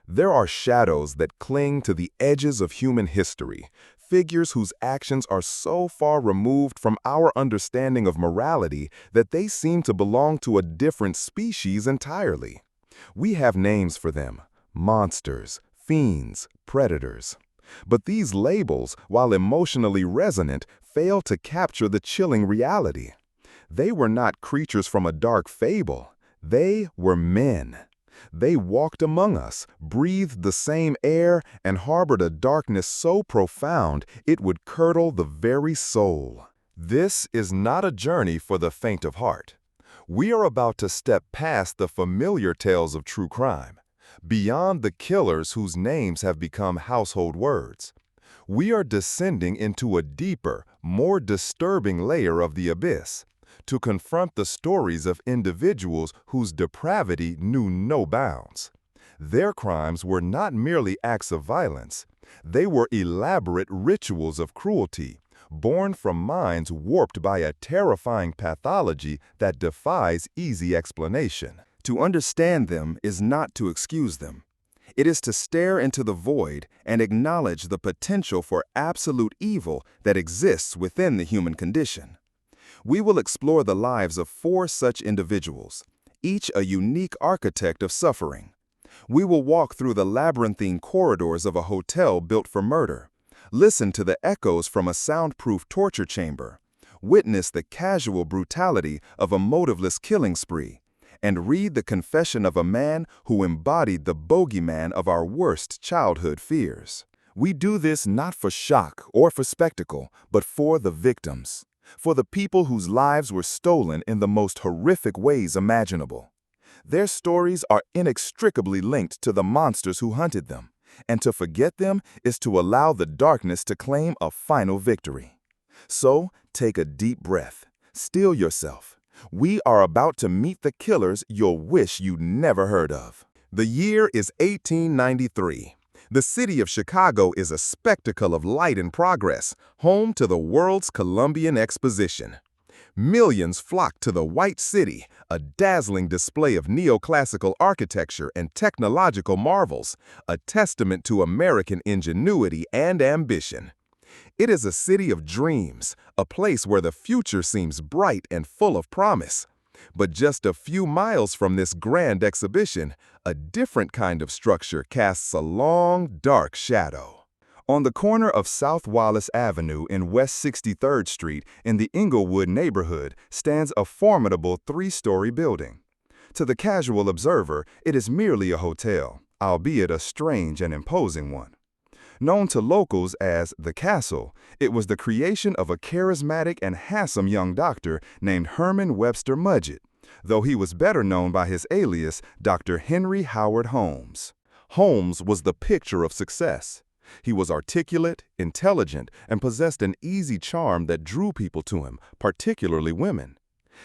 There are shadows that cling to the edges of human history, figures whose actions are so far removed from our understanding of morality that they seem to belong to a different species entirely. We have names for them: monsters, fiends, predators. But these labels, while emotionally resonant, fail to capture the chilling reality. They were not creatures from a dark fable. They were men. They walked among us, breathed the same air, and harbored a darkness so profound it would curdle the very soul. This is not a journey for the faint of heart. We are about to step past the familiar tales of true crime, beyond the killers whose names have become household words. We are descending into a deeper, more disturbing layer of the abyss, to confront the stories of individuals whose depravity knew no bounds. Their crimes were not merely acts of violence. They were elaborate rituals of cruelty, born from minds warped by a terrifying pathology that defies easy explanation. To understand them is not to excuse them. It is to stare into the void and acknowledge the potential for absolute evil that exists within the human condition. We will explore the lives of 4 such individuals, each a unique architect of suffering. We will walk through the labyrinthine corridors of a hotel built for murder, listen to the echoes from a soundproof torture chamber, witness the casual brutality of a motiveless killing spree, and read the confession of a man who embodied the bogeyman of our worst childhood fears. We do this not for shock or for spectacle, but for the victims. For the people whose lives were stolen in the most horrific ways imaginable. Their stories are inextricably linked to the monsters who hunted them, and to forget them is to allow the darkness to claim a final victory. So, take a deep breath, steel yourself. We are about to meet the killers you'll wish you'd never heard of. The year is 1893. The city of Chicago is a spectacle of light and progress, home to the world's Columbian Exposition. Millions flock to the White City, a dazzling display of neoclassical architecture and technological marvels, a testament to American ingenuity and ambition. It is a city of dreams, a place where the future seems bright and full of promise. But just a few miles from this grand exhibition, a different kind of structure casts a long, dark shadow. On the corner of South Wallace Avenue and West 63rd Street in the Inglewood neighborhood stands a formidable 3-story building. To the casual observer, it is merely a hotel, albeit a strange and imposing one. Known to locals as the Castle, it was the creation of a charismatic and handsome young doctor named Herman Webster Mudgett, though he was better known by his alias, Dr. Henry Howard Holmes. Holmes was the picture of success. He was articulate, intelligent, and possessed an easy charm that drew people to him, particularly women.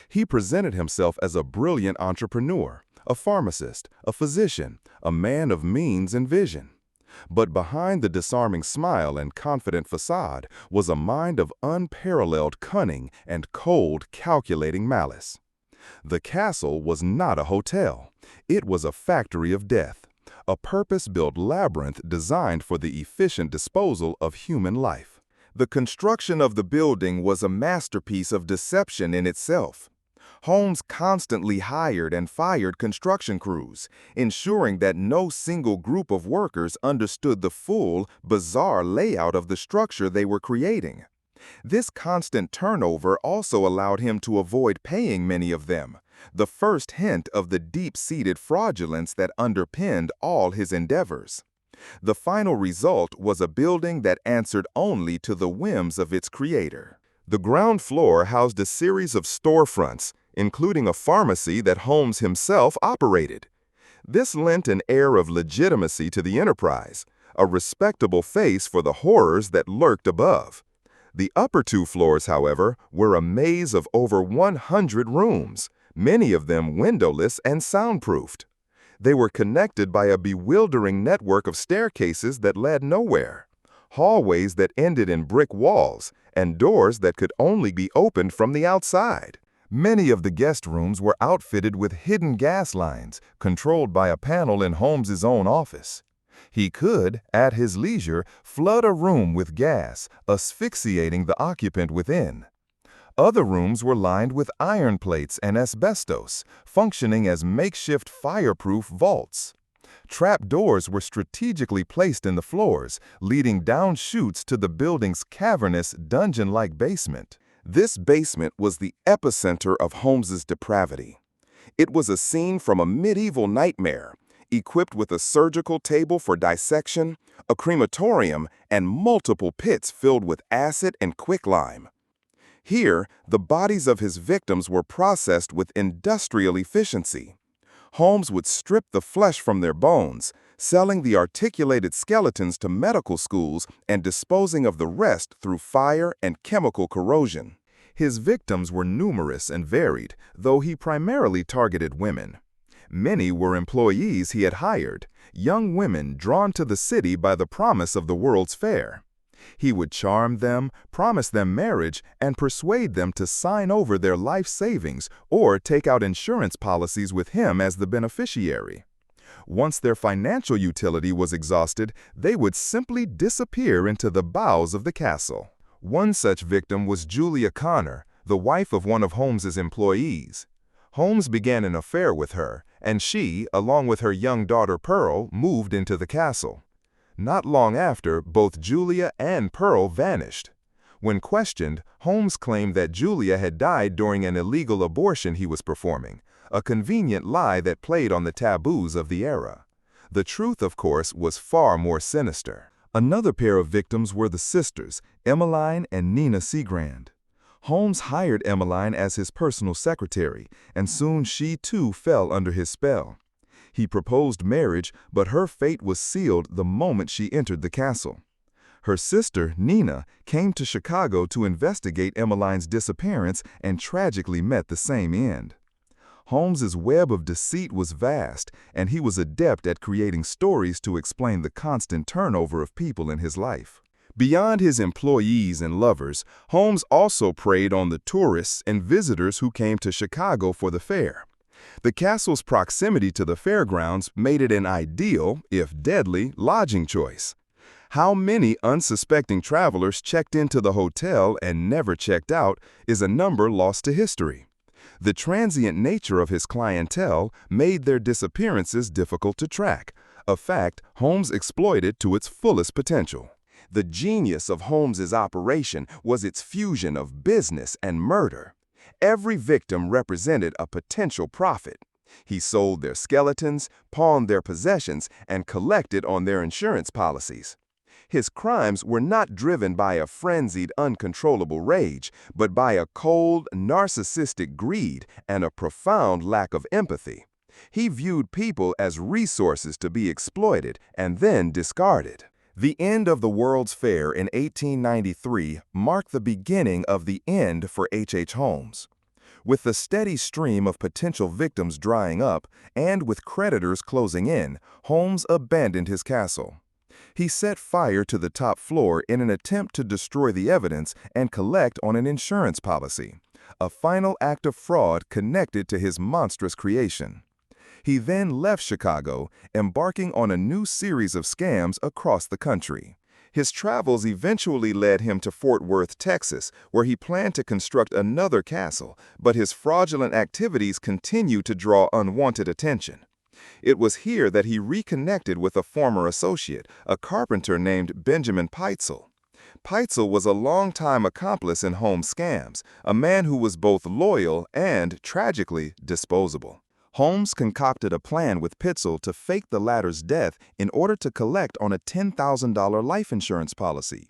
He presented himself as a brilliant entrepreneur, a pharmacist, a physician, a man of means and vision. But behind the disarming smile and confident facade was a mind of unparalleled cunning and cold, calculating malice. The Castle was not a hotel. It was a factory of death, a purpose-built labyrinth designed for the efficient disposal of human life. The construction of the building was a masterpiece of deception in itself. Holmes constantly hired and fired construction crews, ensuring that no single group of workers understood the full, bizarre layout of the structure they were creating. This constant turnover also allowed him to avoid paying many of them, the first hint of the deep-seated fraudulence that underpinned all his endeavors. The final result was a building that answered only to the whims of its creator. The ground floor housed a series of storefronts, including a pharmacy that Holmes himself operated. This lent an air of legitimacy to the enterprise, a respectable face for the horrors that lurked above. The upper 2 floors, however, were a maze of over 100 rooms, many of them windowless and soundproofed. They were connected by a bewildering network of staircases that led nowhere, hallways that ended in brick walls, and doors that could only be opened from the outside. Many of the guest rooms were outfitted with hidden gas lines, controlled by a panel in Holmes's own office. He could, at his leisure, flood a room with gas, asphyxiating the occupant within. Other rooms were lined with iron plates and asbestos, functioning as makeshift fireproof vaults. Trap doors were strategically placed in the floors, leading down chutes to the building's cavernous, dungeon-like basement. This basement was the epicenter of Holmes's depravity. It was a scene from a medieval nightmare, equipped with a surgical table for dissection, a crematorium, and multiple pits filled with acid and quicklime. Here, the bodies of his victims were processed with industrial efficiency. Holmes would strip the flesh from their bones, selling the articulated skeletons to medical schools and disposing of the rest through fire and chemical corrosion. His victims were numerous and varied, though he primarily targeted women. Many were employees he had hired, young women drawn to the city by the promise of the World's Fair. He would charm them, promise them marriage, and persuade them to sign over their life savings or take out insurance policies with him as the beneficiary. Once their financial utility was exhausted, they would simply disappear into the bowels of the castle. One such victim was Julia Connor, the wife of one of Holmes's employees. Holmes began an affair with her, and she, along with her young daughter Pearl, moved into the castle. Not long after, both Julia and Pearl vanished. When questioned, Holmes claimed that Julia had died during an illegal abortion he was performing, a convenient lie that played on the taboos of the era. The truth, of course, was far more sinister. Another pair of victims were the sisters, Emmeline and Nina Seagrand. Holmes hired Emmeline as his personal secretary, and soon she too fell under his spell. He proposed marriage, but her fate was sealed the moment she entered the castle. Her sister, Nina, came to Chicago to investigate Emmeline's disappearance and tragically met the same end. Holmes's web of deceit was vast, and he was adept at creating stories to explain the constant turnover of people in his life. Beyond his employees and lovers, Holmes also preyed on the tourists and visitors who came to Chicago for the fair. The castle's proximity to the fairgrounds made it an ideal, if deadly, lodging choice. How many unsuspecting travelers checked into the hotel and never checked out is a number lost to history. The transient nature of his clientele made their disappearances difficult to track, a fact Holmes exploited to its fullest potential. The genius of Holmes's operation was its fusion of business and murder. Every victim represented a potential profit. He sold their skeletons, pawned their possessions, and collected on their insurance policies. His crimes were not driven by a frenzied, uncontrollable rage, but by a cold, narcissistic greed and a profound lack of empathy. He viewed people as resources to be exploited and then discarded. The end of the World's Fair in 1893 marked the beginning of the end for H.H. Holmes. With the steady stream of potential victims drying up and with creditors closing in, Holmes abandoned his castle. He set fire to the top floor in an attempt to destroy the evidence and collect on an insurance policy, a final act of fraud connected to his monstrous creation. He then left Chicago, embarking on a new series of scams across the country. His travels eventually led him to Fort Worth, Texas, where he planned to construct another castle, but his fraudulent activities continued to draw unwanted attention. It was here that he reconnected with a former associate, a carpenter named Benjamin Peitzel. Peitzel was a longtime accomplice in Holmes' scams, a man who was both loyal and, tragically, disposable. Holmes concocted a plan with Peitzel to fake the latter's death in order to collect on a $10,000 life insurance policy.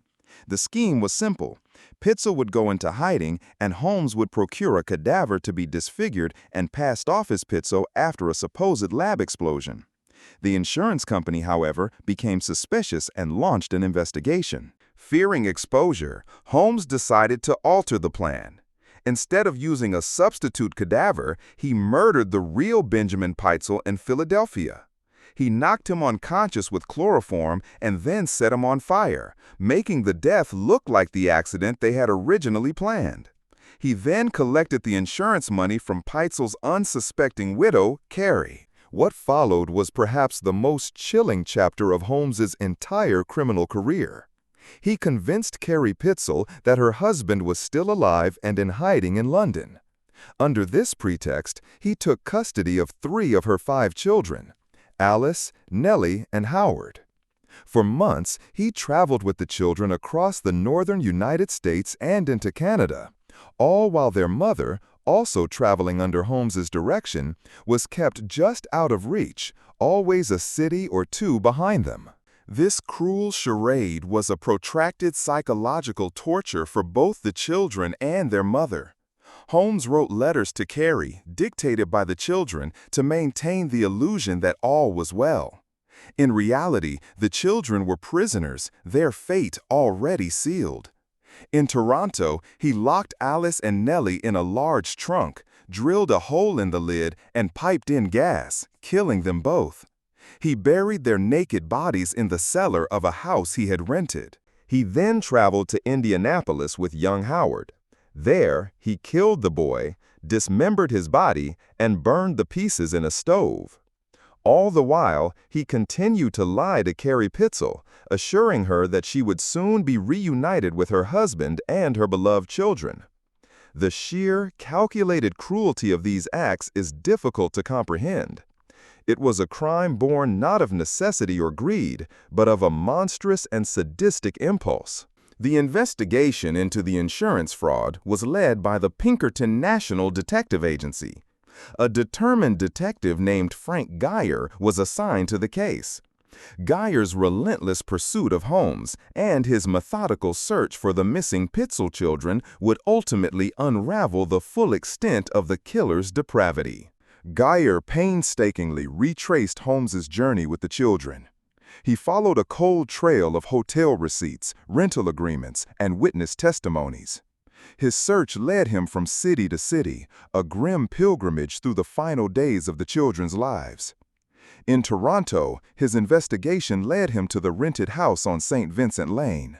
The scheme was simple. Peitzel would go into hiding, and Holmes would procure a cadaver to be disfigured and passed off as Peitzel after a supposed lab explosion. The insurance company, however, became suspicious and launched an investigation. Fearing exposure, Holmes decided to alter the plan. Instead of using a substitute cadaver, he murdered the real Benjamin Peitzel in Philadelphia. He knocked him unconscious with chloroform and then set him on fire, making the death look like the accident they had originally planned. He then collected the insurance money from Peitzel's unsuspecting widow, Carrie. What followed was perhaps the most chilling chapter of Holmes's entire criminal career. He convinced Carrie Pitzel that her husband was still alive and in hiding in London. Under this pretext, he took custody of 3 of her 5 children, Alice, Nellie, and Howard. For months, he traveled with the children across the northern United States and into Canada, all while their mother, also traveling under Holmes's direction, was kept just out of reach, always a city or 2 behind them. This cruel charade was a protracted psychological torture for both the children and their mother. Holmes wrote letters to Carrie, dictated by the children, to maintain the illusion that all was well. In reality, the children were prisoners, their fate already sealed. In Toronto, he locked Alice and Nellie in a large trunk, drilled a hole in the lid, and piped in gas, killing them both. He buried their naked bodies in the cellar of a house he had rented. He then traveled to Indianapolis with young Howard. There, he killed the boy, dismembered his body, and burned the pieces in a stove. All the while, he continued to lie to Carrie Pitzel, assuring her that she would soon be reunited with her husband and her beloved children. The sheer, calculated cruelty of these acts is difficult to comprehend. It was a crime born not of necessity or greed, but of a monstrous and sadistic impulse. The investigation into the insurance fraud was led by the Pinkerton National Detective Agency. A determined detective named Frank Geyer was assigned to the case. Geyer's relentless pursuit of Holmes and his methodical search for the missing Pitzel children would ultimately unravel the full extent of the killer's depravity. Geyer painstakingly retraced Holmes's journey with the children. He followed a cold trail of hotel receipts, rental agreements, and witness testimonies. His search led him from city to city, a grim pilgrimage through the final days of the children's lives. In Toronto, his investigation led him to the rented house on St. Vincent Lane.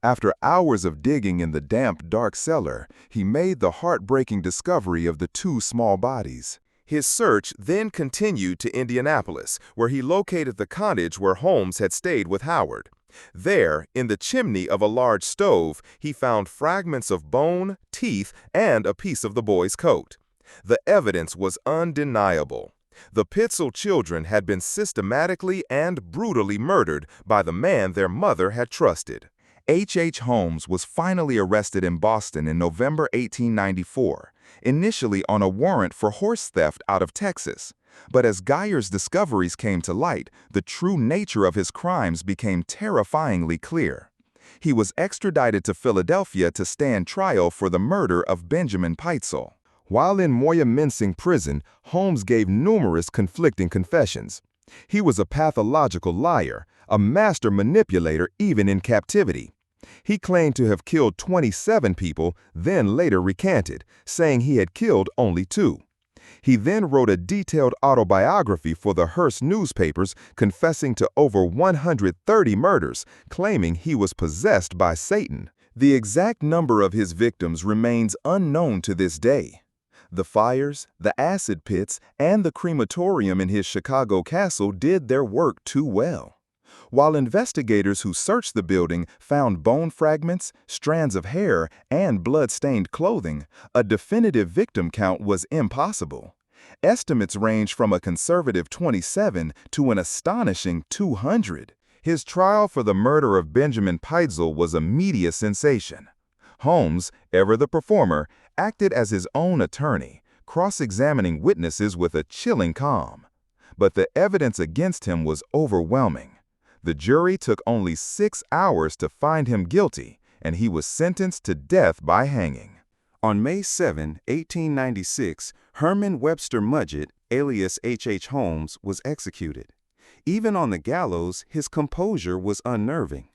After hours of digging in the damp, dark cellar, he made the heartbreaking discovery of the 2 small bodies. His search then continued to Indianapolis, where he located the cottage where Holmes had stayed with Howard. There, in the chimney of a large stove, he found fragments of bone, teeth, and a piece of the boy's coat. The evidence was undeniable. The Pitzel children had been systematically and brutally murdered by the man their mother had trusted. H. Holmes was finally arrested in Boston in November 1894, initially on a warrant for horse theft out of Texas. But as Geyer's discoveries came to light, the true nature of his crimes became terrifyingly clear. He was extradited to Philadelphia to stand trial for the murder of Benjamin Pitzel. While in Moyamensing prison, Holmes gave numerous conflicting confessions. He was a pathological liar, a master manipulator even in captivity. He claimed to have killed 27 people, then later recanted, saying he had killed only 2. He then wrote a detailed autobiography for the Hearst newspapers, confessing to over 130 murders, claiming he was possessed by Satan. The exact number of his victims remains unknown to this day. The fires, the acid pits, and the crematorium in his Chicago castle did their work too well. While investigators who searched the building found bone fragments, strands of hair, and blood-stained clothing, a definitive victim count was impossible. Estimates range from a conservative 27 to an astonishing 200. His trial for the murder of Benjamin Pitzel was a media sensation. Holmes, ever the performer, acted as his own attorney, cross-examining witnesses with a chilling calm. But the evidence against him was overwhelming. The jury took only 6 hours to find him guilty, and he was sentenced to death by hanging. On May 7, 1896, Herman Webster Mudgett, alias H. Holmes, was executed. Even on the gallows, his composure was unnerving.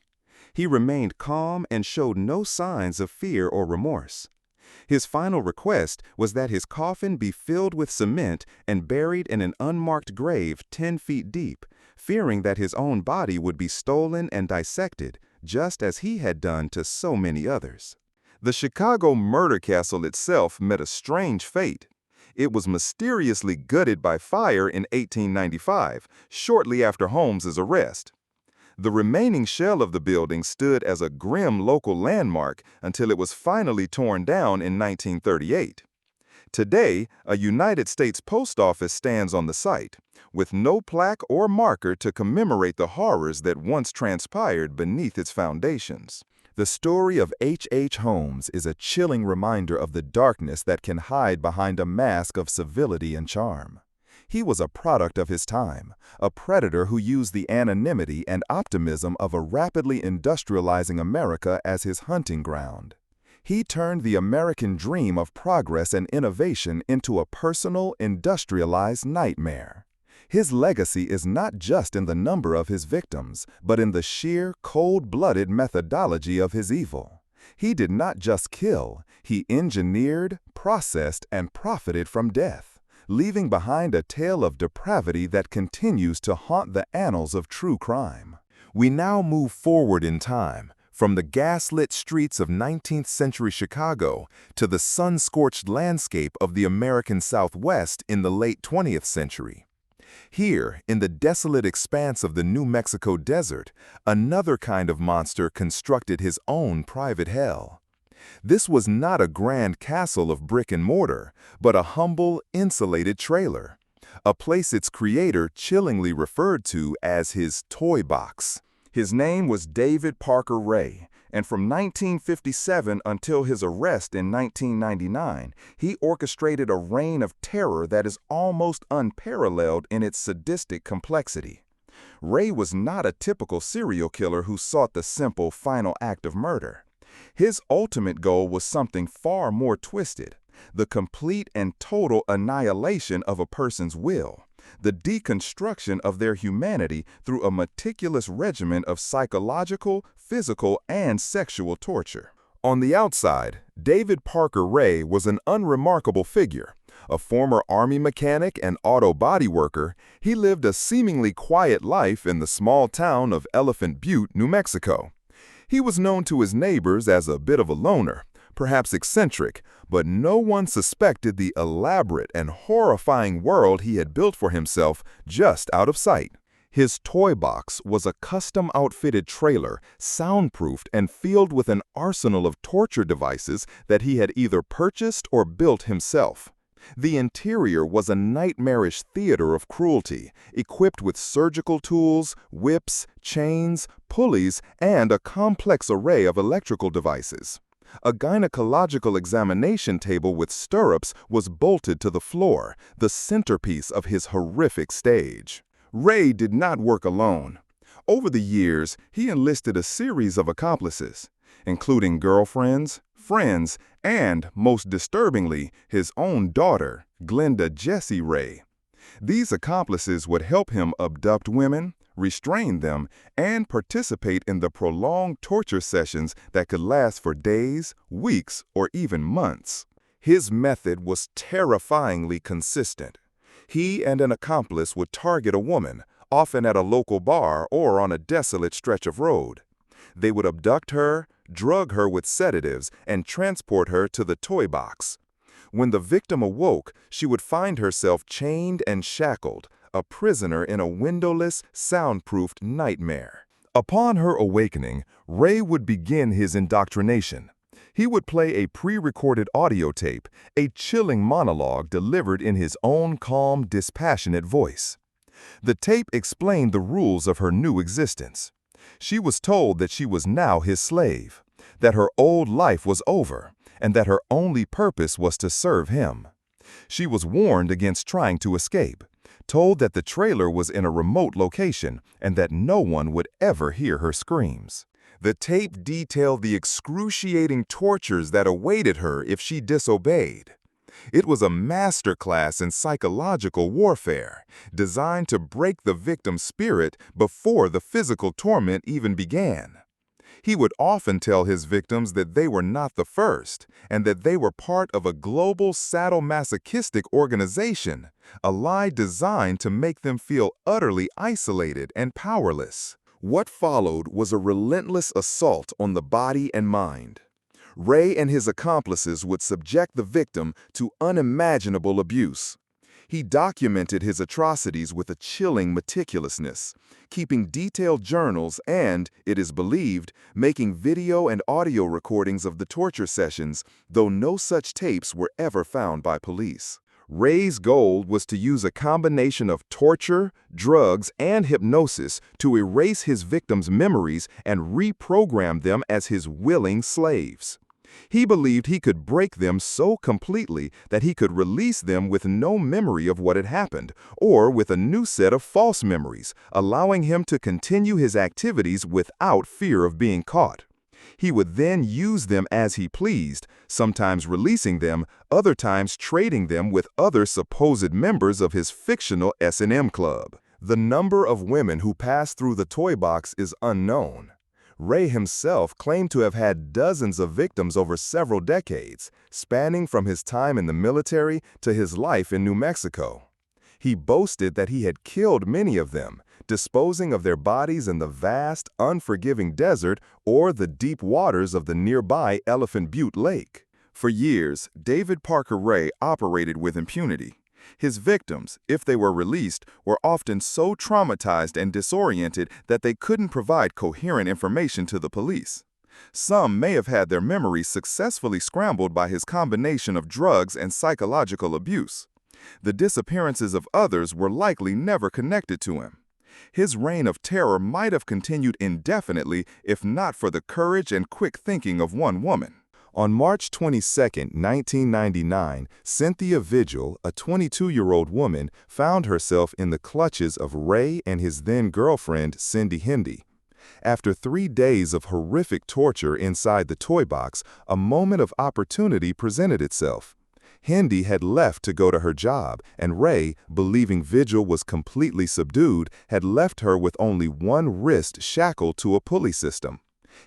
He remained calm and showed no signs of fear or remorse. His final request was that his coffin be filled with cement and buried in an unmarked grave 10 feet deep, fearing that his own body would be stolen and dissected, just as he had done to so many others. The Chicago murder castle itself met a strange fate. It was mysteriously gutted by fire in 1895, shortly after Holmes's arrest. The remaining shell of the building stood as a grim local landmark until it was finally torn down in 1938. Today, a United States post office stands on the site, with no plaque or marker to commemorate the horrors that once transpired beneath its foundations. The story of H. Holmes is a chilling reminder of the darkness that can hide behind a mask of civility and charm. He was a product of his time, a predator who used the anonymity and optimism of a rapidly industrializing America as his hunting ground. He turned the American dream of progress and innovation into a personal, industrialized nightmare. His legacy is not just in the number of his victims, but in the sheer, cold-blooded methodology of his evil. He did not just kill, he engineered, processed, and profited from death, leaving behind a tale of depravity that continues to haunt the annals of true crime. We now move forward in time, from the gas-lit streets of 19th century Chicago to the sun-scorched landscape of the American Southwest in the late 20th century. Here, in the desolate expanse of the New Mexico desert, another kind of monster constructed his own private hell. This was not a grand castle of brick and mortar, but a humble, insulated trailer, a place its creator chillingly referred to as his toy box. His name was David Parker Ray, and from 1957 until his arrest in 1999, he orchestrated a reign of terror that is almost unparalleled in its sadistic complexity. Ray was not a typical serial killer who sought the simple, final act of murder. His ultimate goal was something far more twisted: the complete and total annihilation of a person's will, the deconstruction of their humanity through a meticulous regimen of psychological, physical, and sexual torture. On the outside, David Parker Ray was an unremarkable figure. A former Army mechanic and auto body worker, he lived a seemingly quiet life in the small town of Elephant Butte, New Mexico. He was known to his neighbors as a bit of a loner, perhaps eccentric, but no one suspected the elaborate and horrifying world he had built for himself just out of sight. His toy box was a custom-outfitted trailer, soundproofed and filled with an arsenal of torture devices that he had either purchased or built himself. The interior was a nightmarish theater of cruelty, equipped with surgical tools, whips, chains, pulleys, and a complex array of electrical devices. A gynecological examination table with stirrups was bolted to the floor, the centerpiece of his horrific stage. Ray did not work alone. Over the years, he enlisted a series of accomplices, including girlfriends, friends, and, most disturbingly, his own daughter, Glenda Jessie Ray. These accomplices would help him abduct women, restrain them, and participate in the prolonged torture sessions that could last for days, weeks, or even months. His method was terrifyingly consistent. He and an accomplice would target a woman, often at a local bar or on a desolate stretch of road. They would abduct her, drug her with sedatives, and transport her to the toy box. When the victim awoke, she would find herself chained and shackled, a prisoner in a windowless, soundproofed nightmare. Upon her awakening, Ray would begin his indoctrination. He would play a pre-recorded audio tape, a chilling monologue delivered in his own calm, dispassionate voice. The tape explained the rules of her new existence. She was told that she was now his slave, that her old life was over, and that her only purpose was to serve him. She was warned against trying to escape, told that the trailer was in a remote location and that no one would ever hear her screams. The tape detailed the excruciating tortures that awaited her if she disobeyed. It was a masterclass in psychological warfare, designed to break the victim's spirit before the physical torment even began. He would often tell his victims that they were not the first, and that they were part of a global sadomasochistic organization, a lie designed to make them feel utterly isolated and powerless. What followed was a relentless assault on the body and mind. Ray and his accomplices would subject the victim to unimaginable abuse. He documented his atrocities with a chilling meticulousness, keeping detailed journals and, it is believed, making video and audio recordings of the torture sessions, though no such tapes were ever found by police. Ray's goal was to use a combination of torture, drugs, and hypnosis to erase his victims' memories and reprogram them as his willing slaves. He believed he could break them so completely that he could release them with no memory of what had happened, or with a new set of false memories, allowing him to continue his activities without fear of being caught. He would then use them as he pleased, sometimes releasing them, other times trading them with other supposed members of his fictional S&M club. The number of women who passed through the toy box is unknown. Ray himself claimed to have had dozens of victims over several decades, spanning from his time in the military to his life in New Mexico. He boasted that he had killed many of them, disposing of their bodies in the vast, unforgiving desert or the deep waters of the nearby Elephant Butte Lake. For years, David Parker Ray operated with impunity. His victims, if they were released, were often so traumatized and disoriented that they couldn't provide coherent information to the police. Some may have had their memories successfully scrambled by his combination of drugs and psychological abuse. The disappearances of others were likely never connected to him. His reign of terror might have continued indefinitely if not for the courage and quick thinking of one woman. On March 22, 1999, Cynthia Vigil, a 22-year-old woman, found herself in the clutches of Ray and his then-girlfriend, Cindy Hendy. After 3 days of horrific torture inside the toy box, a moment of opportunity presented itself. Hendy had left to go to her job, and Ray, believing Vigil was completely subdued, had left her with only one wrist shackled to a pulley system.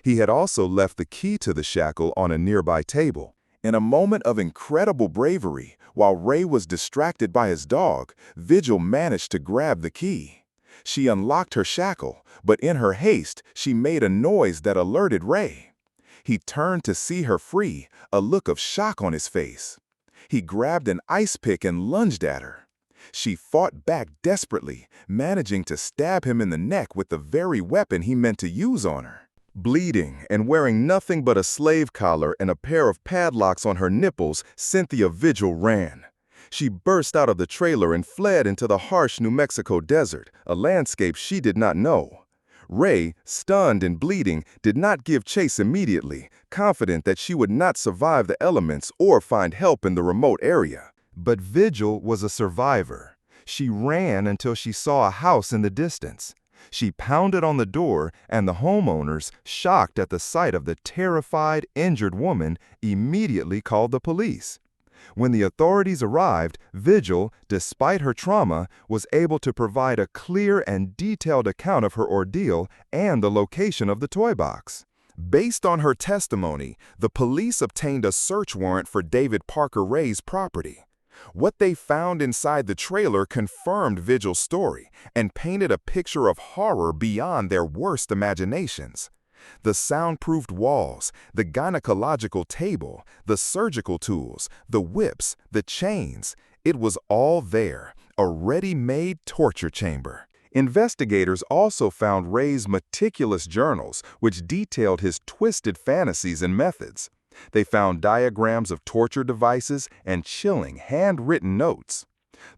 He had also left the key to the shackle on a nearby table. In a moment of incredible bravery, while Ray was distracted by his dog, Vigil managed to grab the key. She unlocked her shackle, but in her haste, she made a noise that alerted Ray. He turned to see her free, a look of shock on his face. He grabbed an ice pick and lunged at her. She fought back desperately, managing to stab him in the neck with the very weapon he meant to use on her. Bleeding and wearing nothing but a slave collar and a pair of padlocks on her nipples, Cynthia Vigil ran. She burst out of the trailer and fled into the harsh New Mexico desert, a landscape she did not know. Ray, stunned and bleeding, did not give chase immediately, confident that she would not survive the elements or find help in the remote area. But Vigil was a survivor. She ran until she saw a house in the distance. She pounded on the door, and the homeowners, shocked at the sight of the terrified, injured woman, immediately called the police. When the authorities arrived, Vigil, despite her trauma, was able to provide a clear and detailed account of her ordeal and the location of the toy box. Based on her testimony, the police obtained a search warrant for David Parker Ray's property. What they found inside the trailer confirmed Vigil's story and painted a picture of horror beyond their worst imaginations. The soundproofed walls, the gynecological table, the surgical tools, the whips, the chains, it was all there, a ready-made torture chamber. Investigators also found Ray's meticulous journals, which detailed his twisted fantasies and methods. They found diagrams of torture devices and chilling handwritten notes.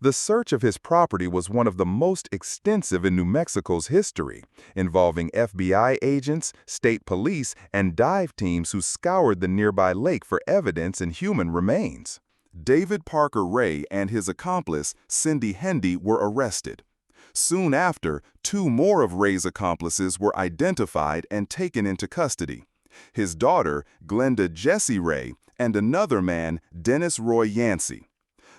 The search of his property was one of the most extensive in New Mexico's history, involving FBI agents, state police, and dive teams who scoured the nearby lake for evidence and human remains. David Parker Ray and his accomplice, Cindy Hendy, were arrested. Soon after, 2 more of Ray's accomplices were identified and taken into custody. His daughter, Glenda Jessie Ray, and another man, Dennis Roy Yancey.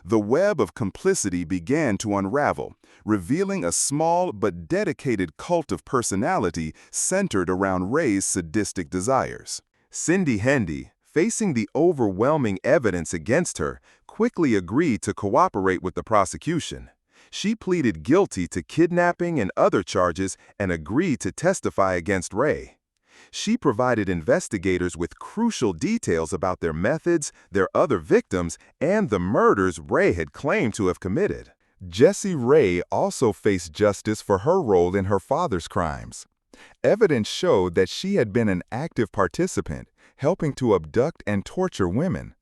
The web of complicity began to unravel, revealing a small but dedicated cult of personality centered around Ray's sadistic desires. Cindy Hendy, facing the overwhelming evidence against her, quickly agreed to cooperate with the prosecution. She pleaded guilty to kidnapping and other charges and agreed to testify against Ray. She provided investigators with crucial details about their methods, their other victims, and the murders Ray had claimed to have committed. Jessie Ray also faced justice for her role in her father's crimes. Evidence showed that she had been an active participant, helping to abduct and torture women.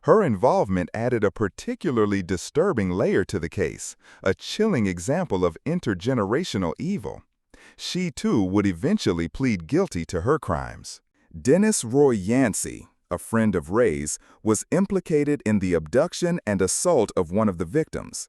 Her involvement added a particularly disturbing layer to the case, a chilling example of intergenerational evil. She, too, would eventually plead guilty to her crimes. Dennis Roy Yancey, a friend of Ray's, was implicated in the abduction and assault of one of the victims.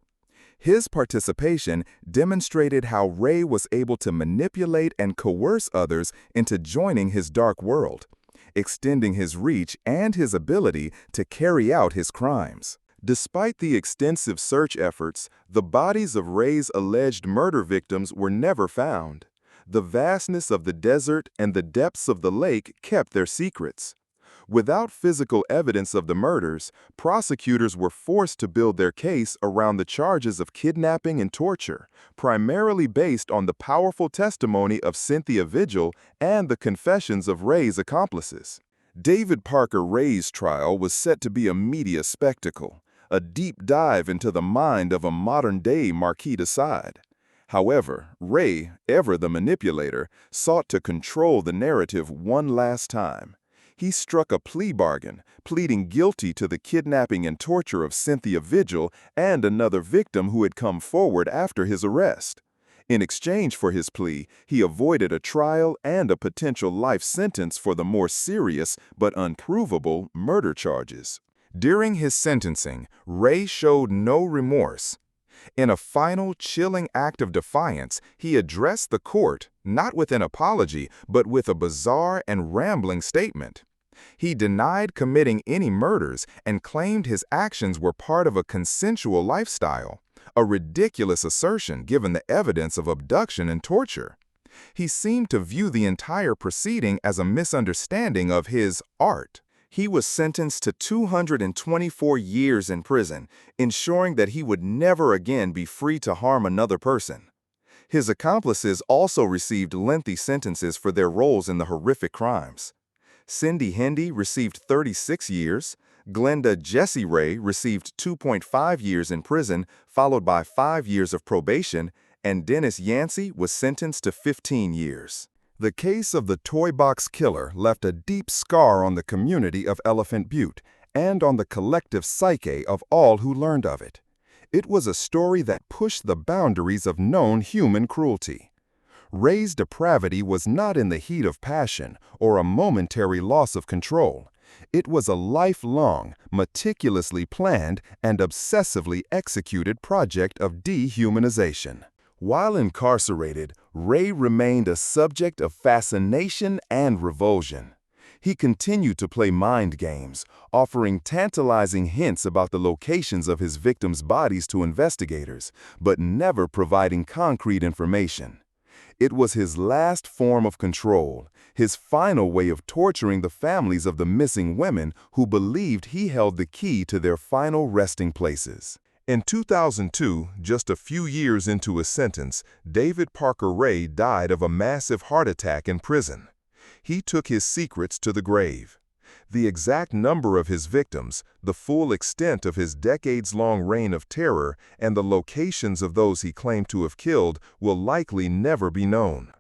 His participation demonstrated how Ray was able to manipulate and coerce others into joining his dark world, extending his reach and his ability to carry out his crimes. Despite the extensive search efforts, the bodies of Ray's alleged murder victims were never found. The vastness of the desert and the depths of the lake kept their secrets. Without physical evidence of the murders, prosecutors were forced to build their case around the charges of kidnapping and torture, primarily based on the powerful testimony of Cynthia Vigil and the confessions of Ray's accomplices. David Parker Ray's trial was set to be a media spectacle, a deep dive into the mind of a modern-day Marquis de Sade. However, Ray, ever the manipulator, sought to control the narrative one last time. He struck a plea bargain, pleading guilty to the kidnapping and torture of Cynthia Vigil and another victim who had come forward after his arrest. In exchange for his plea, he avoided a trial and a potential life sentence for the more serious but unprovable murder charges. During his sentencing, Ray showed no remorse. In a final, chilling act of defiance, he addressed the court, not with an apology, but with a bizarre and rambling statement. He denied committing any murders and claimed his actions were part of a consensual lifestyle, a ridiculous assertion given the evidence of abduction and torture. He seemed to view the entire proceeding as a misunderstanding of his art. He was sentenced to 224 years in prison, ensuring that he would never again be free to harm another person. His accomplices also received lengthy sentences for their roles in the horrific crimes. Cindy Hendy received 36 years, Glenda Jessie Ray received 2.5 years in prison, followed by 5 years of probation, and Dennis Yancey was sentenced to 15 years. The case of the Toy Box Killer left a deep scar on the community of Elephant Butte and on the collective psyche of all who learned of it. It was a story that pushed the boundaries of known human cruelty. Ray's depravity was not in the heat of passion or a momentary loss of control. It was a lifelong, meticulously planned, and obsessively executed project of dehumanization. While incarcerated, Ray remained a subject of fascination and revulsion. He continued to play mind games, offering tantalizing hints about the locations of his victims' bodies to investigators, but never providing concrete information. It was his last form of control, his final way of torturing the families of the missing women who believed he held the key to their final resting places. In 2002, just a few years into his sentence, David Parker Ray died of a massive heart attack in prison. He took his secrets to the grave. The exact number of his victims, the full extent of his decades-long reign of terror, and the locations of those he claimed to have killed will likely never be known.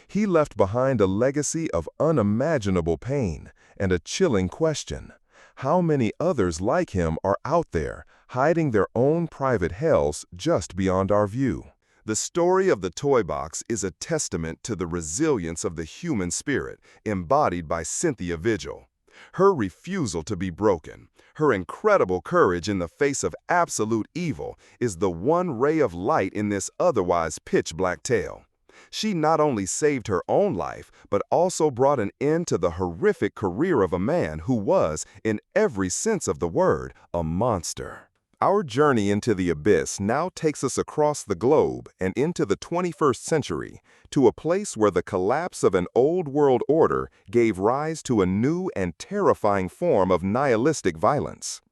He left behind a legacy of unimaginable pain and a chilling question. How many others like him are out there, hiding their own private hells just beyond our view? The story of the Toy Box is a testament to the resilience of the human spirit embodied by Cynthia Vigil. Her refusal to be broken, her incredible courage in the face of absolute evil is the one ray of light in this otherwise pitch-black tale. She not only saved her own life, but also brought an end to the horrific career of a man who was, in every sense of the word, a monster. Our journey into the abyss now takes us across the globe and into the 21st century, to a place where the collapse of an old world order gave rise to a new and terrifying form of nihilistic violence.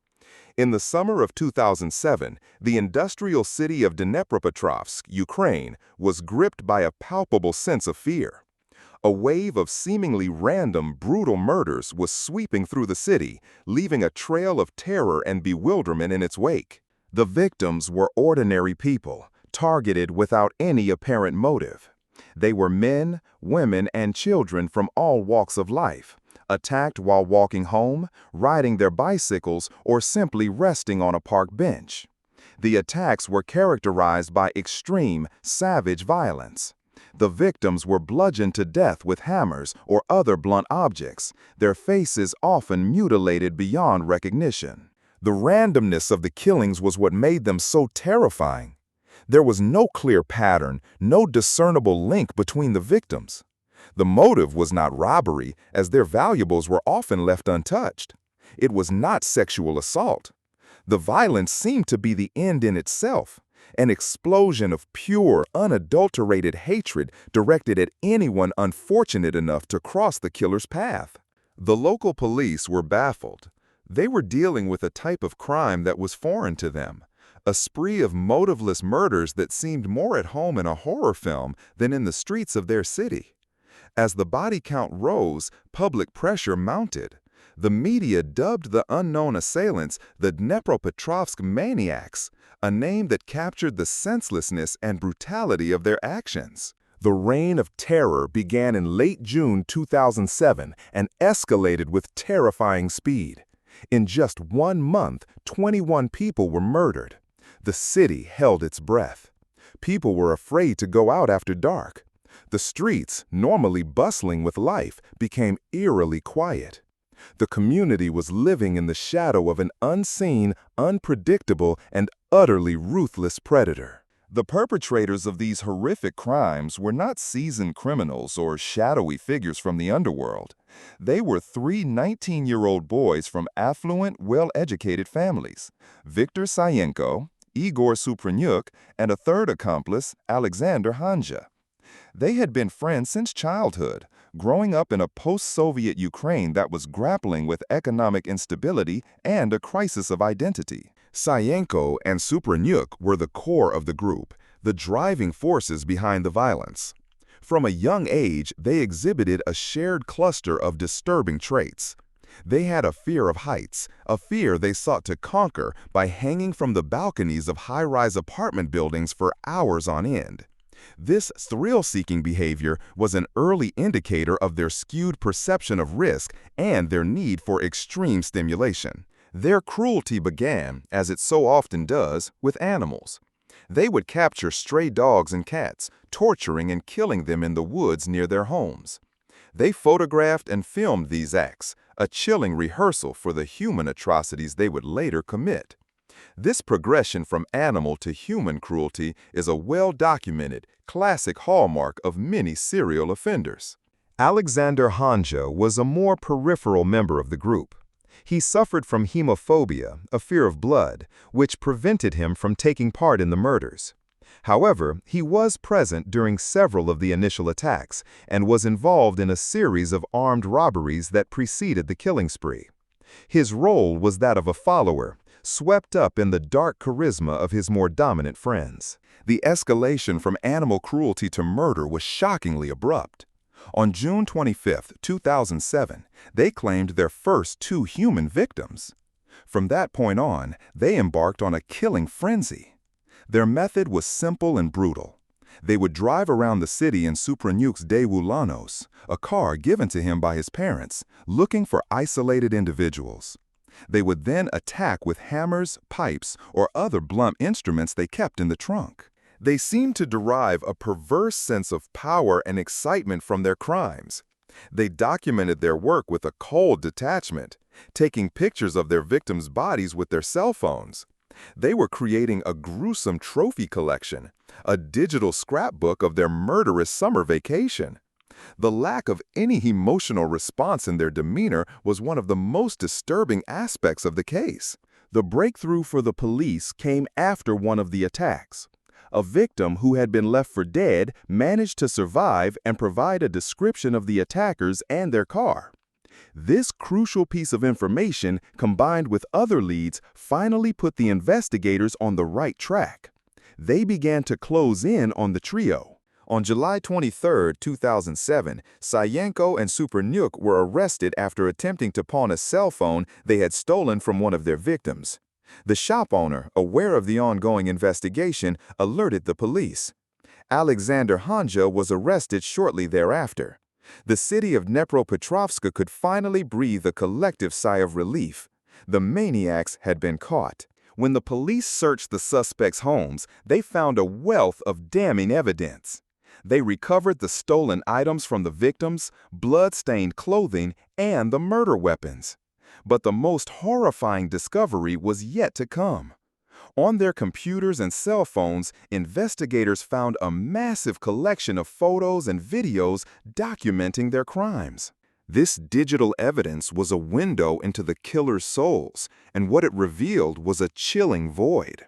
In the summer of 2007, the industrial city of Dnepropetrovsk, Ukraine, was gripped by a palpable sense of fear. A wave of seemingly random, brutal murders was sweeping through the city, leaving a trail of terror and bewilderment in its wake. The victims were ordinary people, targeted without any apparent motive. They were men, women, and children from all walks of life, attacked while walking home, riding their bicycles, or simply resting on a park bench. The attacks were characterized by extreme, savage violence. The victims were bludgeoned to death with hammers or other blunt objects, their faces often mutilated beyond recognition. The randomness of the killings was what made them so terrifying. There was no clear pattern, no discernible link between the victims. The motive was not robbery, as their valuables were often left untouched. It was not sexual assault. The violence seemed to be the end in itself, an explosion of pure, unadulterated hatred directed at anyone unfortunate enough to cross the killer's path. The local police were baffled. They were dealing with a type of crime that was foreign to them, a spree of motiveless murders that seemed more at home in a horror film than in the streets of their city. As the body count rose, public pressure mounted. The media dubbed the unknown assailants the Dnepropetrovsk maniacs, a name that captured the senselessness and brutality of their actions. The reign of terror began in late June 2007 and escalated with terrifying speed. In just 1 month, 21 people were murdered. The city held its breath. People were afraid to go out after dark. The streets, normally bustling with life, became eerily quiet. The community was living in the shadow of an unseen, unpredictable, and utterly ruthless predator. The perpetrators of these horrific crimes were not seasoned criminals or shadowy figures from the underworld. They were 3 19-year-old boys from affluent, well-educated families: Viktor Sayenko, Igor Supranyuk, and a third accomplice, Alexander Hanja. They had been friends since childhood, growing up in a post-Soviet Ukraine that was grappling with economic instability and a crisis of identity. Sayenko and Supranyuk were the core of the group, the driving forces behind the violence. From a young age, they exhibited a shared cluster of disturbing traits. They had a fear of heights, a fear they sought to conquer by hanging from the balconies of high-rise apartment buildings for hours on end. This thrill-seeking behavior was an early indicator of their skewed perception of risk and their need for extreme stimulation. Their cruelty began, as it so often does, with animals. They would capture stray dogs and cats, torturing and killing them in the woods near their homes. They photographed and filmed these acts, a chilling rehearsal for the human atrocities they would later commit. This progression from animal to human cruelty is a well-documented, classic hallmark of many serial offenders. Alexander Hanja was a more peripheral member of the group. He suffered from hemophobia, a fear of blood, which prevented him from taking part in the murders. However, he was present during several of the initial attacks and was involved in a series of armed robberies that preceded the killing spree. His role was that of a follower, swept up in the dark charisma of his more dominant friends. The escalation from animal cruelty to murder was shockingly abrupt. On June 25, 2007, they claimed their first 2 human victims. From that point on, they embarked on a killing frenzy. Their method was simple and brutal. They would drive around the city in Supranyuk's Daewoo Lanos, a car given to him by his parents, looking for isolated individuals. They would then attack with hammers, pipes, or other blunt instruments they kept in the trunk. They seemed to derive a perverse sense of power and excitement from their crimes. They documented their work with a cold detachment, taking pictures of their victims' bodies with their cell phones. They were creating a gruesome trophy collection, a digital scrapbook of their murderous summer vacation. The lack of any emotional response in their demeanor was one of the most disturbing aspects of the case. The breakthrough for the police came after one of the attacks. A victim who had been left for dead managed to survive and provide a description of the attackers and their car. This crucial piece of information, combined with other leads, finally put the investigators on the right track. They began to close in on the trio. On July 23, 2007, Sayenko and Supernyuk were arrested after attempting to pawn a cell phone they had stolen from one of their victims. The shop owner, aware of the ongoing investigation, alerted the police. Alexander Hanja was arrested shortly thereafter. The city of Dnepropetrovsk could finally breathe a collective sigh of relief. The maniacs had been caught. When the police searched the suspects' homes, they found a wealth of damning evidence. They recovered the stolen items from the victims, blood-stained clothing, and the murder weapons. But the most horrifying discovery was yet to come. On their computers and cell phones, investigators found a massive collection of photos and videos documenting their crimes. This digital evidence was a window into the killer's souls, and what it revealed was a chilling void.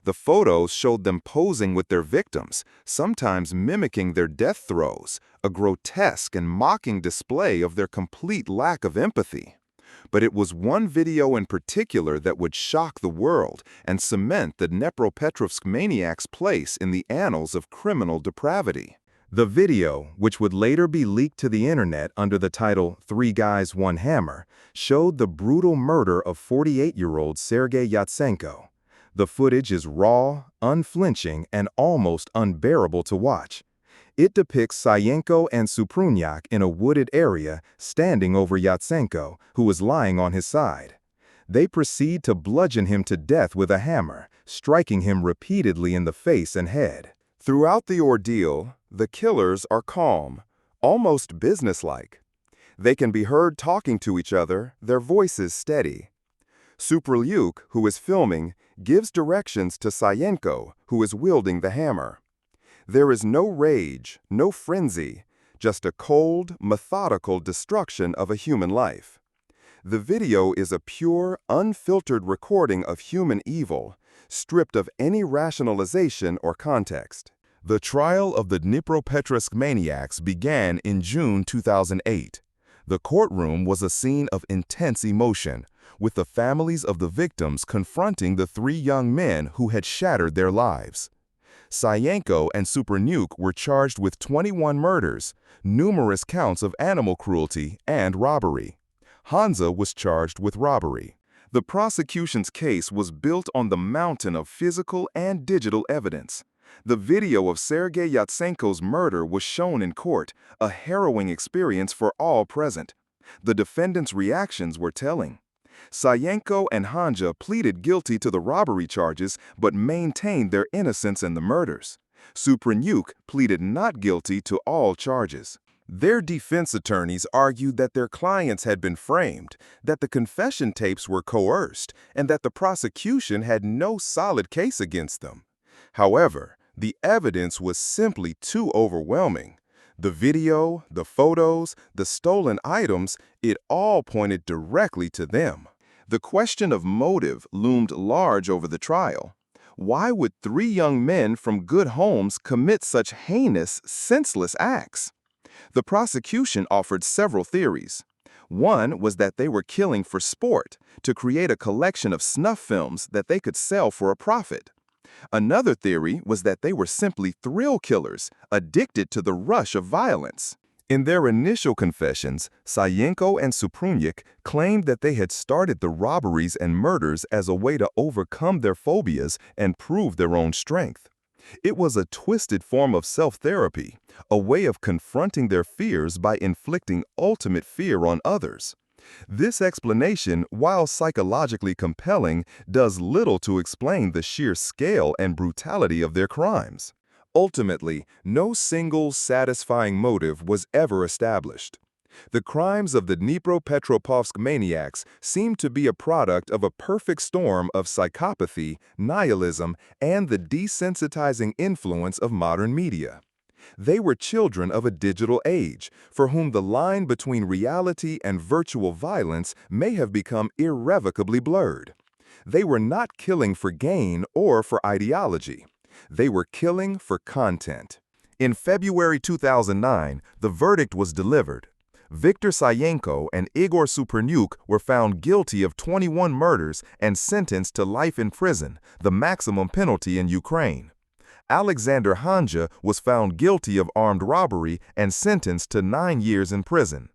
The photos showed them posing with their victims, sometimes mimicking their death throes, a grotesque and mocking display of their complete lack of empathy. But it was one video in particular that would shock the world and cement the Dnepropetrovsk maniac's place in the annals of criminal depravity. The video, which would later be leaked to the internet under the title 3 Guys, 1 Hammer, showed the brutal murder of 48-year-old Sergei Yatsenko. The footage is raw, unflinching, and almost unbearable to watch. It depicts Sayenko and Suprunyak in a wooded area standing over Yatsenko, who was lying on his side. They proceed to bludgeon him to death with a hammer, striking him repeatedly in the face and head. Throughout the ordeal, the killers are calm, almost businesslike. They can be heard talking to each other, their voices steady. Suprunyak, who is filming, gives directions to Sayenko, who is wielding the hammer. There is no rage, no frenzy, just a cold, methodical destruction of a human life. The video is a pure, unfiltered recording of human evil, stripped of any rationalization or context. The trial of the Dnipropetrovsk maniacs began in June 2008. The courtroom was a scene of intense emotion, with the families of the victims confronting the 3 young men who had shattered their lives. Sayenko and Suprunyak were charged with 21 murders, numerous counts of animal cruelty, and robbery. Hanza was charged with robbery. The prosecution's case was built on the mountain of physical and digital evidence. The video of Sergei Yatsenko's murder was shown in court, a harrowing experience for all present. The defendants' reactions were telling. Sayenko and Hanja pleaded guilty to the robbery charges but maintained their innocence in the murders. Suprunyak pleaded not guilty to all charges. Their defense attorneys argued that their clients had been framed, that the confession tapes were coerced, and that the prosecution had no solid case against them. However, the evidence was simply too overwhelming. The video, the photos, the stolen items, it all pointed directly to them. The question of motive loomed large over the trial. Why would 3 young men from good homes commit such heinous, senseless acts? The prosecution offered several theories. One was that they were killing for sport, to create a collection of snuff films that they could sell for a profit. Another theory was that they were simply thrill killers, addicted to the rush of violence. In their initial confessions, Sayenko and Suprunyak claimed that they had started the robberies and murders as a way to overcome their phobias and prove their own strength. It was a twisted form of self-therapy, a way of confronting their fears by inflicting ultimate fear on others. This explanation, while psychologically compelling, does little to explain the sheer scale and brutality of their crimes. Ultimately, no single satisfying motive was ever established. The crimes of the Dnipropetrovsk maniacs seemed to be a product of a perfect storm of psychopathy, nihilism, and the desensitizing influence of modern media. They were children of a digital age, for whom the line between reality and virtual violence may have become irrevocably blurred. They were not killing for gain or for ideology. They were killing for content. In February 2009, the verdict was delivered. Viktor Sayenko and Igor Suprunyak were found guilty of 21 murders and sentenced to life in prison, the maximum penalty in Ukraine. Alexander Hanja was found guilty of armed robbery and sentenced to 9 years in prison.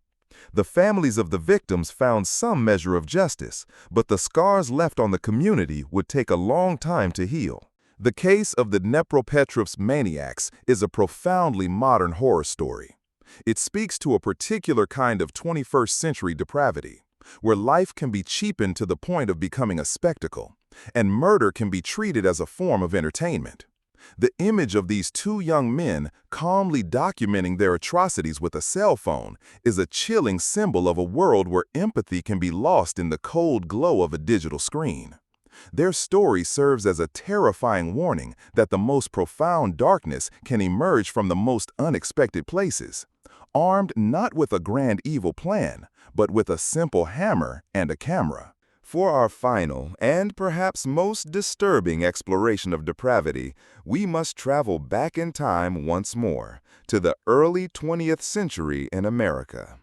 The families of the victims found some measure of justice, but the scars left on the community would take a long time to heal. The case of the Dnepropetrovsk maniacs is a profoundly modern horror story. It speaks to a particular kind of 21st century depravity, where life can be cheapened to the point of becoming a spectacle, and murder can be treated as a form of entertainment. The image of these two young men calmly documenting their atrocities with a cell phone is a chilling symbol of a world where empathy can be lost in the cold glow of a digital screen. Their story serves as a terrifying warning that the most profound darkness can emerge from the most unexpected places, armed not with a grand evil plan, but with a simple hammer and a camera. For our final and perhaps most disturbing exploration of depravity, we must travel back in time once more, to the early 20th century in America.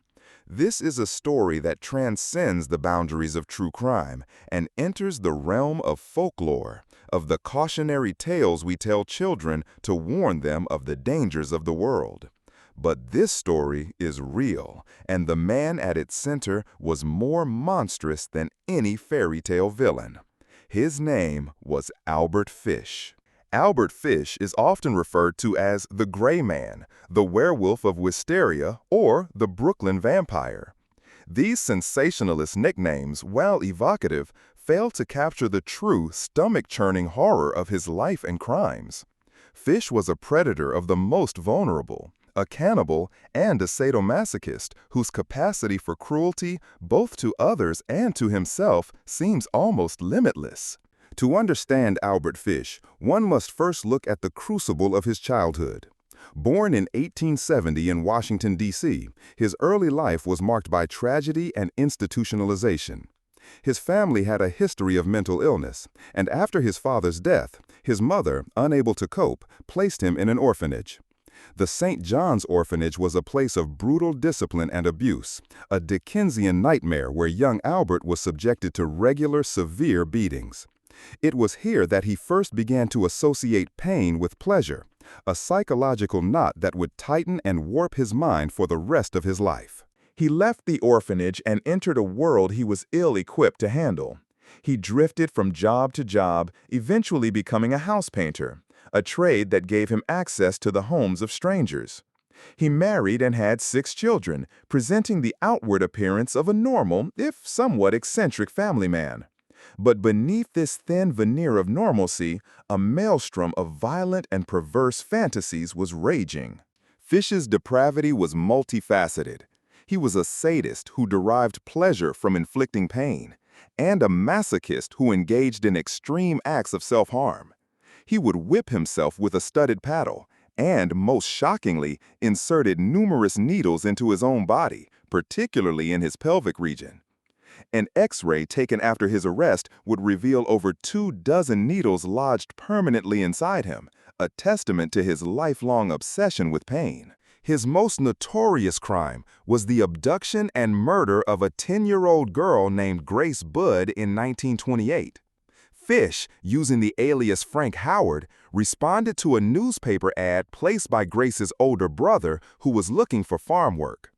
This is a story that transcends the boundaries of true crime and enters the realm of folklore, of the cautionary tales we tell children to warn them of the dangers of the world. But this story is real, and the man at its center was more monstrous than any fairy tale villain. His name was Albert Fish. Albert Fish is often referred to as the Gray Man, the Werewolf of Wisteria, or the Brooklyn Vampire. These sensationalist nicknames, while evocative, fail to capture the true stomach-churning horror of his life and crimes. Fish was a predator of the most vulnerable, a cannibal, and a sadomasochist whose capacity for cruelty, both to others and to himself, seems almost limitless. To understand Albert Fish, one must first look at the crucible of his childhood. Born in 1870 in Washington, D.C., his early life was marked by tragedy and institutionalization. His family had a history of mental illness, and after his father's death, his mother, unable to cope, placed him in an orphanage. The St. John's Orphanage was a place of brutal discipline and abuse, a Dickensian nightmare where young Albert was subjected to regular, severe beatings. It was here that he first began to associate pain with pleasure, a psychological knot that would tighten and warp his mind for the rest of his life. He left the orphanage and entered a world he was ill-equipped to handle. He drifted from job to job, eventually becoming a house painter, a trade that gave him access to the homes of strangers. He married and had 6 children, presenting the outward appearance of a normal, if somewhat eccentric family man. But beneath this thin veneer of normalcy, a maelstrom of violent and perverse fantasies was raging. Fish's depravity was multifaceted. He was a sadist who derived pleasure from inflicting pain, and a masochist who engaged in extreme acts of self-harm. He would whip himself with a studded paddle, and, most shockingly, inserted numerous needles into his own body, particularly in his pelvic region. An X-ray taken after his arrest would reveal over 24 needles lodged permanently inside him, a testament to his lifelong obsession with pain. His most notorious crime was the abduction and murder of a 10-year-old girl named Grace Budd in 1928. Fish, using the alias Frank Howard, responded to a newspaper ad placed by Grace's older brother who was looking for farm work.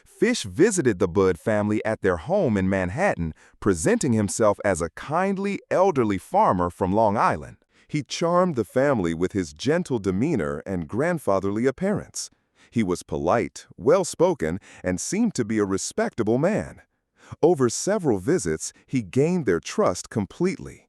Fish visited the Budd family at their home in Manhattan, presenting himself as a kindly, elderly farmer from Long Island. He charmed the family with his gentle demeanor and grandfatherly appearance. He was polite, well-spoken, and seemed to be a respectable man. Over several visits, he gained their trust completely.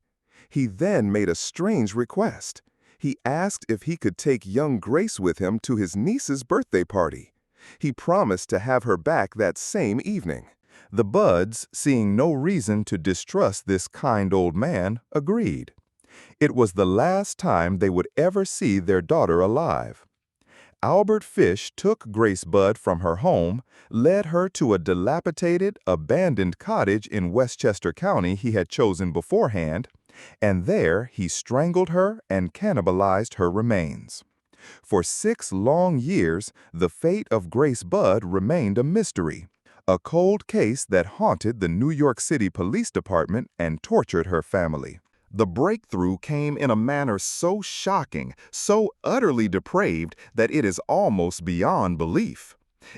He then made a strange request. He asked if he could take young Grace with him to his niece's birthday party. He promised to have her back that same evening. The Budds, seeing no reason to distrust this kind old man, agreed. It was the last time they would ever see their daughter alive. Albert Fish took Grace Budd from her home, led her to a dilapidated, abandoned cottage in Westchester County he had chosen beforehand, and there he strangled her and cannibalized her remains. For 6 long years, the fate of Grace Budd remained a mystery, a cold case that haunted the New York City Police Department and tortured her family. The breakthrough came in a manner so shocking, so utterly depraved, that it is almost beyond belief.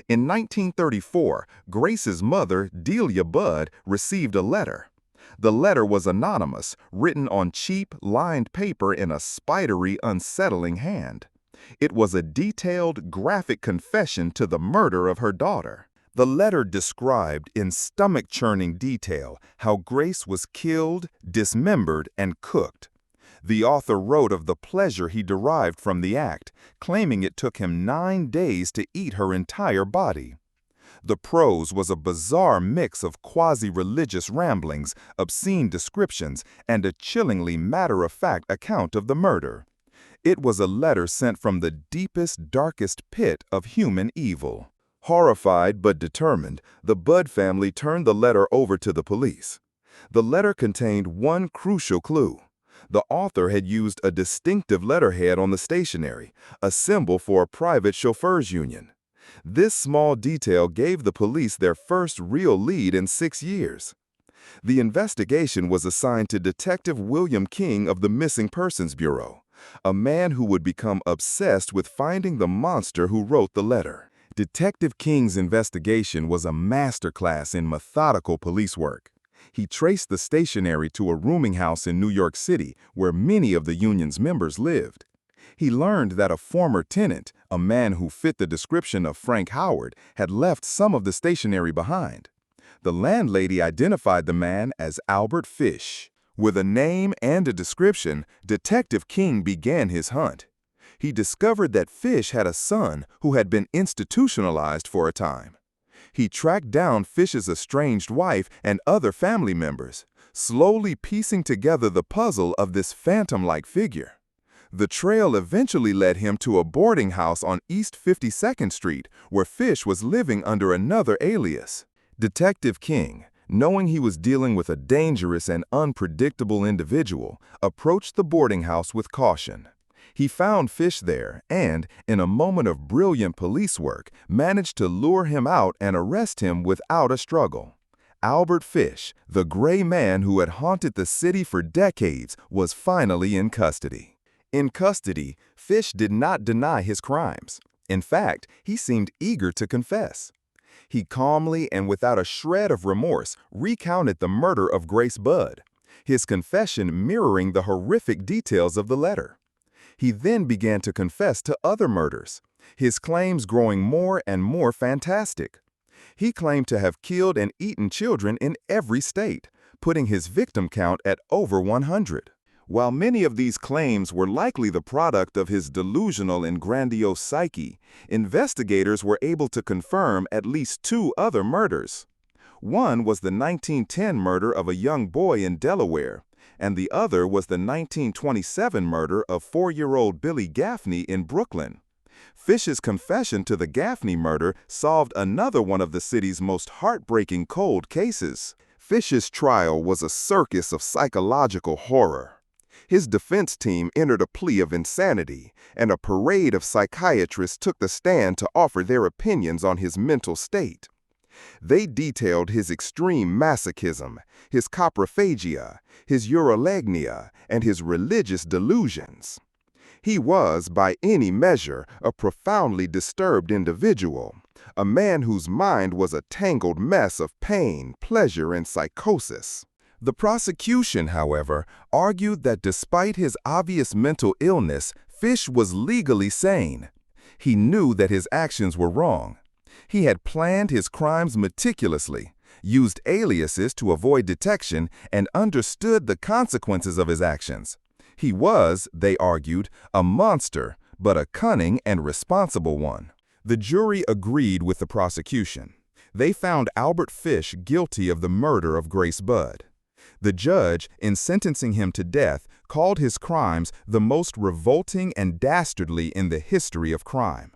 In 1934, Grace's mother, Delia Budd, received a letter. The letter was anonymous, written on cheap, lined paper in a spidery, unsettling hand. It was a detailed, graphic confession to the murder of her daughter. The letter described in stomach-churning detail how Grace was killed, dismembered, and cooked. The author wrote of the pleasure he derived from the act, claiming it took him 9 days to eat her entire body. The prose was a bizarre mix of quasi-religious ramblings, obscene descriptions, and a chillingly matter-of-fact account of the murder. It was a letter sent from the deepest, darkest pit of human evil. Horrified but determined, the Budd family turned the letter over to the police. The letter contained one crucial clue. The author had used a distinctive letterhead on the stationery, a symbol for a private chauffeurs union. This small detail gave the police their first real lead in 6 years. The investigation was assigned to Detective William King of the Missing Persons Bureau, a man who would become obsessed with finding the monster who wrote the letter. Detective King's investigation was a masterclass in methodical police work. He traced the stationery to a rooming house in New York City where many of the union's members lived. He learned that a former tenant, a man who fit the description of Frank Howard, had left some of the stationery behind. The landlady identified the man as Albert Fish. With a name and a description, Detective King began his hunt. He discovered that Fish had a son who had been institutionalized for a time. He tracked down Fish's estranged wife and other family members, slowly piecing together the puzzle of this phantom-like figure. The trail eventually led him to a boarding house on East 52nd Street, where Fish was living under another alias. Detective King, knowing he was dealing with a dangerous and unpredictable individual, approached the boarding house with caution. He found Fish there and, in a moment of brilliant police work, managed to lure him out and arrest him without a struggle. Albert Fish, the gray man who had haunted the city for decades, was finally in custody. In custody, Fish did not deny his crimes. In fact, he seemed eager to confess. He calmly and without a shred of remorse recounted the murder of Grace Budd, his confession mirroring the horrific details of the letter. He then began to confess to other murders, his claims growing more and more fantastic. He claimed to have killed and eaten children in every state, putting his victim count at over 100. While many of these claims were likely the product of his delusional and grandiose psyche, investigators were able to confirm at least 2 other murders. One was the 1910 murder of a young boy in Delaware, and the other was the 1927 murder of 4-year-old Billy Gaffney in Brooklyn. Fish's confession to the Gaffney murder solved another one of the city's most heartbreaking cold cases. Fish's trial was a circus of psychological horror. His defense team entered a plea of insanity, and a parade of psychiatrists took the stand to offer their opinions on his mental state. They detailed his extreme masochism, his coprophagia, his urolagnia, and his religious delusions. He was, by any measure, a profoundly disturbed individual, a man whose mind was a tangled mess of pain, pleasure, and psychosis. The prosecution, however, argued that despite his obvious mental illness, Fish was legally sane. He knew that his actions were wrong. He had planned his crimes meticulously, used aliases to avoid detection, and understood the consequences of his actions. He was, they argued, a monster, but a cunning and responsible one. The jury agreed with the prosecution. They found Albert Fish guilty of the murder of Grace Budd. The judge, in sentencing him to death, called his crimes the most revolting and dastardly in the history of crime.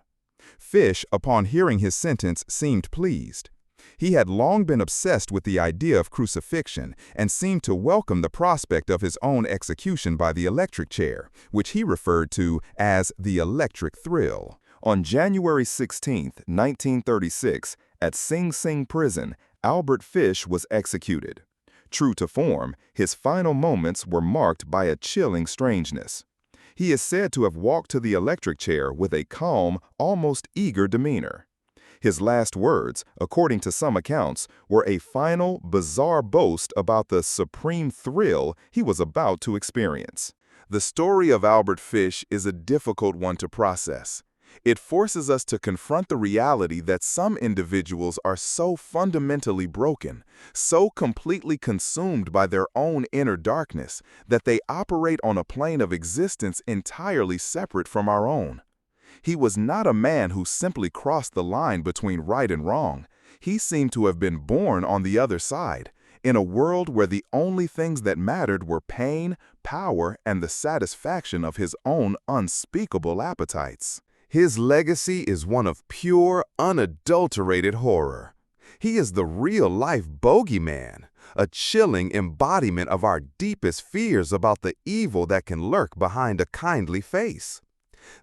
Fish, upon hearing his sentence, seemed pleased. He had long been obsessed with the idea of crucifixion and seemed to welcome the prospect of his own execution by the electric chair, which he referred to as the electric thrill. On January 16, 1936, at Sing Sing Prison, Albert Fish was executed. True to form, his final moments were marked by a chilling strangeness. He is said to have walked to the electric chair with a calm, almost eager demeanor. His last words, according to some accounts, were a final, bizarre boast about the supreme thrill he was about to experience. The story of Albert Fish is a difficult one to process. It forces us to confront the reality that some individuals are so fundamentally broken, so completely consumed by their own inner darkness, that they operate on a plane of existence entirely separate from our own. He was not a man who simply crossed the line between right and wrong. He seemed to have been born on the other side, in a world where the only things that mattered were pain, power, and the satisfaction of his own unspeakable appetites. His legacy is one of pure, unadulterated horror. He is the real-life bogeyman, a chilling embodiment of our deepest fears about the evil that can lurk behind a kindly face.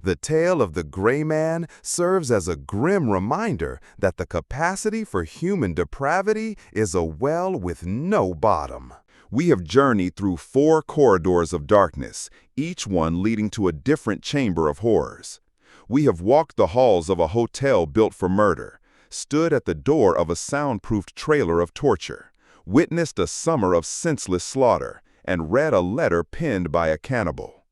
The tale of the gray man serves as a grim reminder that the capacity for human depravity is a well with no bottom. We have journeyed through 4 corridors of darkness, each one leading to a different chamber of horrors. We have walked the halls of a hotel built for murder, stood at the door of a soundproofed trailer of torture, witnessed a summer of senseless slaughter, and read a letter penned by a cannibal.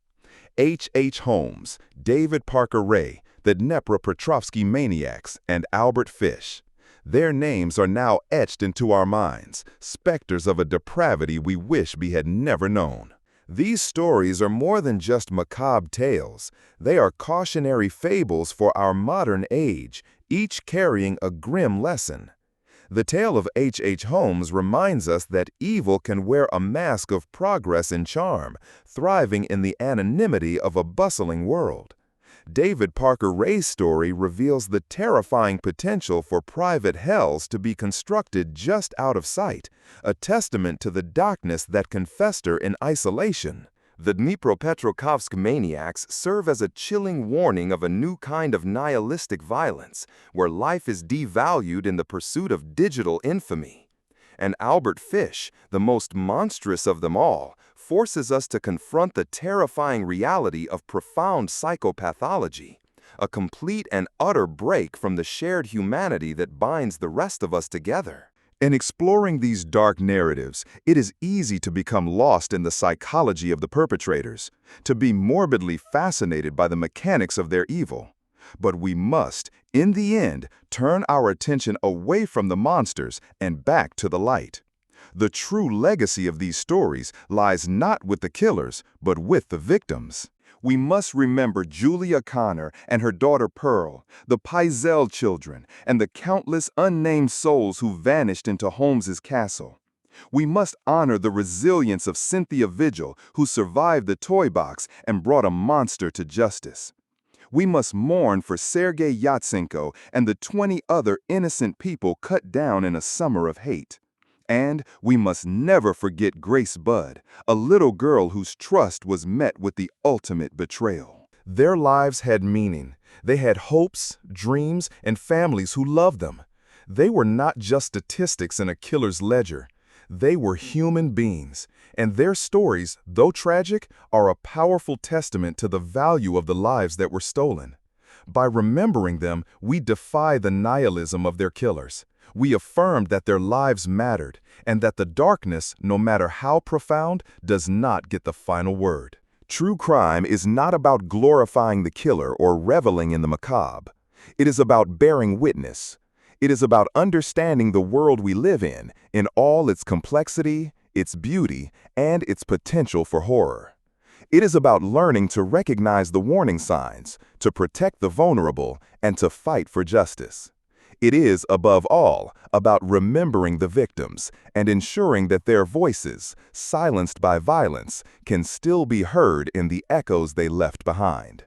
H. Holmes, David Parker Ray, the Dnepropetrovsky maniacs, and Albert Fish. Their names are now etched into our minds, specters of a depravity we wish we had never known. These stories are more than just macabre tales. They are cautionary fables for our modern age, each carrying a grim lesson. The tale of H. Holmes reminds us that evil can wear a mask of progress and charm, thriving in the anonymity of a bustling world. David Parker Ray's story reveals the terrifying potential for private hells to be constructed just out of sight, a testament to the darkness that can fester in isolation. The Dnepropetrovsk maniacs serve as a chilling warning of a new kind of nihilistic violence, where life is devalued in the pursuit of digital infamy. And Albert Fish, the most monstrous of them all, forces us to confront the terrifying reality of profound psychopathology, a complete and utter break from the shared humanity that binds the rest of us together. In exploring these dark narratives, it is easy to become lost in the psychology of the perpetrators, to be morbidly fascinated by the mechanics of their evil. But we must, in the end, turn our attention away from the monsters and back to the light. The true legacy of these stories lies not with the killers, but with the victims. We must remember Julia Connor and her daughter Pearl, the Pizel children, and the countless unnamed souls who vanished into Holmes's castle. We must honor the resilience of Cynthia Vigil, who survived the toy box and brought a monster to justice. We must mourn for Sergei Yatsenko and the 20 other innocent people cut down in a summer of hate. And we must never forget Grace Budd, a little girl whose trust was met with the ultimate betrayal. Their lives had meaning. They had hopes, dreams, and families who loved them. They were not just statistics in a killer's ledger. They were human beings, and their stories, though tragic, are a powerful testament to the value of the lives that were stolen. By remembering them, we defy the nihilism of their killers. We affirmed that their lives mattered, and that the darkness, no matter how profound, does not get the final word. True crime is not about glorifying the killer or reveling in the macabre. It is about bearing witness. It is about understanding the world we live in all its complexity, its beauty, and its potential for horror. It is about learning to recognize the warning signs, to protect the vulnerable, and to fight for justice. It is, above all, about remembering the victims and ensuring that their voices, silenced by violence, can still be heard in the echoes they left behind.